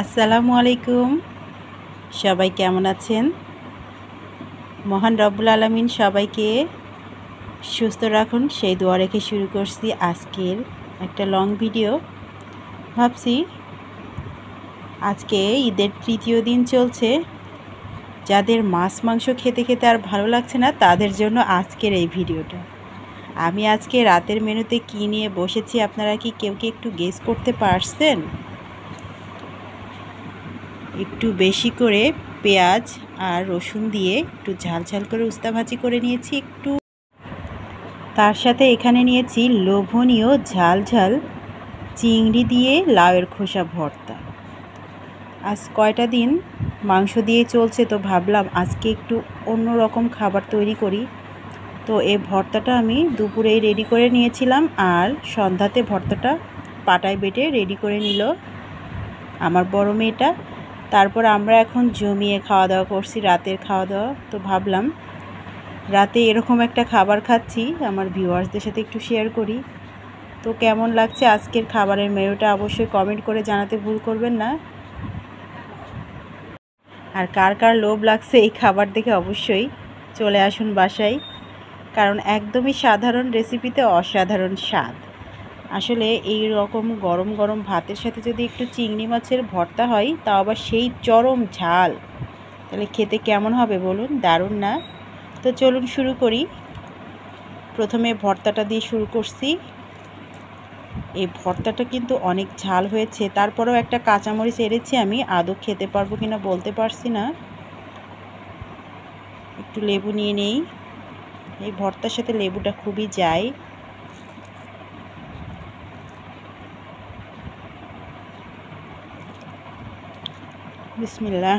আসসালামু আলাইকুম। সবাই কেমন আছেন? মহান রব্বুল আলামিন সবাইকে সুস্থ রাখুন সেই দোয়া রেখে শুরু করছি আজকের একটা লং ভিডিও। ভাবছি আজকে ঈদের তৃতীয় দিন চলছে, যাদের মাছ মাংস খেতে খেতে আর ভালো লাগছে না তাদের জন্য আজকের এই ভিডিওটা। আমি আজকে রাতের মেনুতে কী নিয়ে বসেছি আপনারা কি কেউ একটু গেস করতে পারছেন? একটু বেশি করে পেঁয়াজ আর রসুন দিয়ে একটু ঝাল ঝাল করে উস্তা ভাজি করে নিয়েছি একটু, তার সাথে এখানে নিয়েছি লোভনীয় ঝাল ঝাল চিংড়ি দিয়ে লাউয়ের খোসা ভর্তা। আজ কয়টা দিন মাংস দিয়ে চলছে, তো ভাবলাম আজকে একটু অন্য রকম খাবার তৈরি করি। তো এই ভর্তাটা আমি দুপুরেই রেডি করে নিয়েছিলাম, আর সন্ধ্যাতে ভর্তাটা পাটায় বেটে রেডি করে নিল আমার বড় মেয়েটা। তারপর আমরা এখন জমিয়ে খাওয়া দাওয়া করছি, রাতের খাওয়া দাওয়া। তো ভাবলাম রাতে এরকম একটা খাবার খাচ্ছি, আমার ভিউয়ার্সদের সাথে একটু শেয়ার করি। তো কেমন লাগছে আজকের খাবারের মেনুটা অবশ্যই কমেন্ট করে জানাতে ভুল করবেন না। আর কার কার লোভ লাগছে এই খাবার দেখে অবশ্যই চলে আসুন বাসায়, কারণ একদমই সাধারণ রেসিপিতে অসাধারণ স্বাদ। আসলে এই রকম গরম গরম ভাতের সাথে যদি একটু চিংড়ি মাছের ভর্তা হয়, তাও আবার সেই চরম ঝাল, তাহলে খেতে কেমন হবে বলুন? দারুণ না? তো চলুন শুরু করি। প্রথমে ভর্তাটা দিয়ে শুরু করছি। এই ভর্তাটা কিন্তু অনেক ঝাল হয়েছে, তারপরেও একটা কাঁচামরিচ এড়েছি আমি, আদৌ খেতে পারবো কিনা বলতে পারছি না। একটু লেবু নিয়ে নেই, এই ভর্তার সাথে লেবুটা খুবই যায়। বিসমিল্লাহ।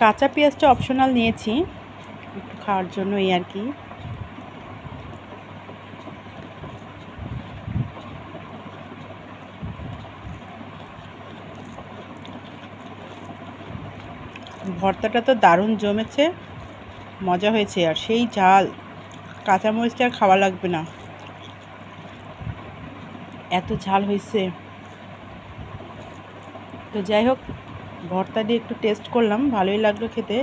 কাঁচা পেঁয়াজটা অপশনাল নিয়েছি একটু খাওয়ার জন্য, এই আর কি। ভর্তাটা তো দারুণ জমেছে, মজা হয়েছে, আর সেই ঝাল, কাঁচামরিচটা আর খাওয়া লাগবে না, এত ঝাল হয়েছে। তো যাই হোক, ভর্তা দিয়ে একটু টেস্ট করলাম, ভালোই লাগলো খেতে।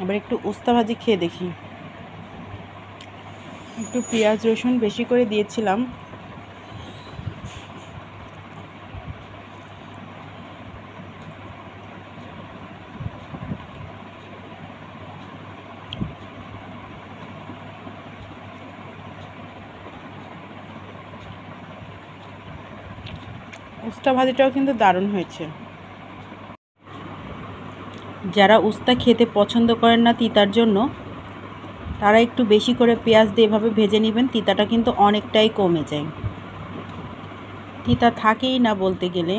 এবার একটু উস্তা ভাজি খেয়ে দেখি। একটু পেঁয়াজ রসুন বেশি করে দিয়েছিলাম। উস্তা ভাজিটাও কিন্তু দারুণ হয়েছে। যারা উস্তা খেতে পছন্দ করেন না তিতার জন্য, তারা একটু বেশি করে পেঁয়াজ দিয়ে এভাবে ভেজে নেবেন, তিতাটা কিন্তু অনেকটাই কমে যায়। তিতা থাকেই না বলতে গেলে।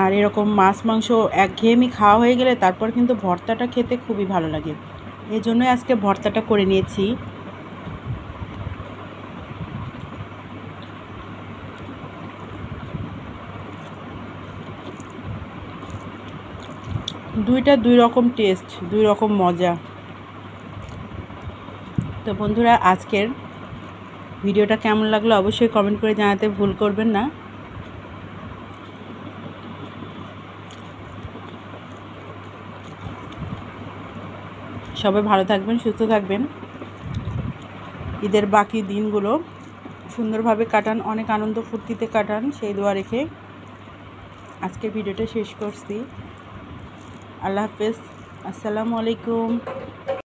আর এরকম মাছ মাংস একঘেয়েমি খাওয়া হয়ে গেলে তারপর কিন্তু ভর্তাটা খেতে খুবই ভালো লাগে, এই জন্যই আজকে ভর্তাটা করে নিয়েছি। দুইটা দুই রকম টেস্ট, দুই রকম মজা। তো বন্ধুরা, আজকের ভিডিওটা কেমন লাগলো অবশ্যই কমেন্ট করে জানাতে ভুল করবেন না। সবাই ভালো থাকবেন, সুস্থ থাকবেন। ঈদের বাকি দিনগুলো সুন্দরভাবে কাটান, অনেক আনন্দ ফুর্তিতে কাটান, সেই দোয়া রেখে আজকের ভিডিওটা শেষ করছি। আল্লাহ হাফেজ, আসসালামু আলাইকুম।